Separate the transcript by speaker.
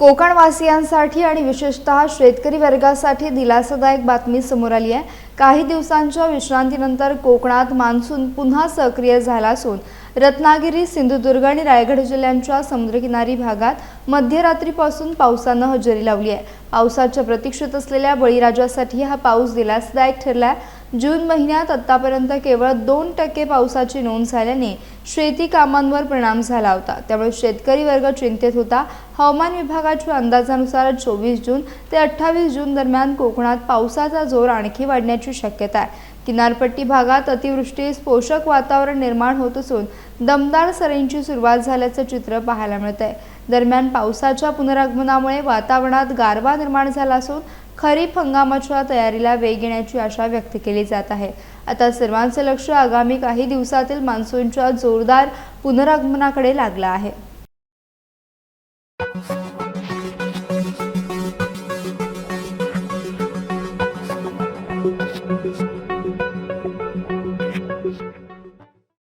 Speaker 1: कोकणवासियांसाठी आणि विशेषतः शेतकरी वर्गासाठी दिलासादायक बातमी समोर आली आहे। काही दिवसांच्या विश्रांतीनंतर कोकणात मान्सून पुन्हा सक्रिय झाला असून रत्नागिरी, सिंधुदुर्ग आणि रायगड जिल्ह्यांच्या समुद्रकिनारी भागात मध्यरात्रीपासून पावसाने हजेरी लावली आहे। पावसाच्या प्रतीक्षेत असलेल्या बळीराजासाठी हा पाऊस दिलासादायक ठरला। जून महिन्यात आतापर्यंत केवळ 2% पावसाची नोंद झाल्याने शेती कामांवर परिणाम झाला होता, त्यामुळे शेतकरी वर्ग चिंतेत होता। हवामान विभागाच्या अंदाजानुसार 24 जून ते 28 जून दरम्यान कोकणात पावसाचा जोर आणखी वाढण्याची शक्यता आहे। किनारपट्टी भागात अतिवृष्टीस पोषक वातावरण निर्माण होत असून दमदार सरींची सुरुवात झाल्याचे चित्र पाहायला मिळते। दरम्यान पावसाच्या पुनरागमनामुळे वातावरणात गारवा निर्माण झाला असून खरीप हंगामाच्या तयारीला वेग येण्याची आशा व्यक्त केली जात आहे। आता सर्वांचे लक्ष आगामी काही दिवसातील मान्सूनच्या जोरदार पुनरागमनाकडे लागले आहे।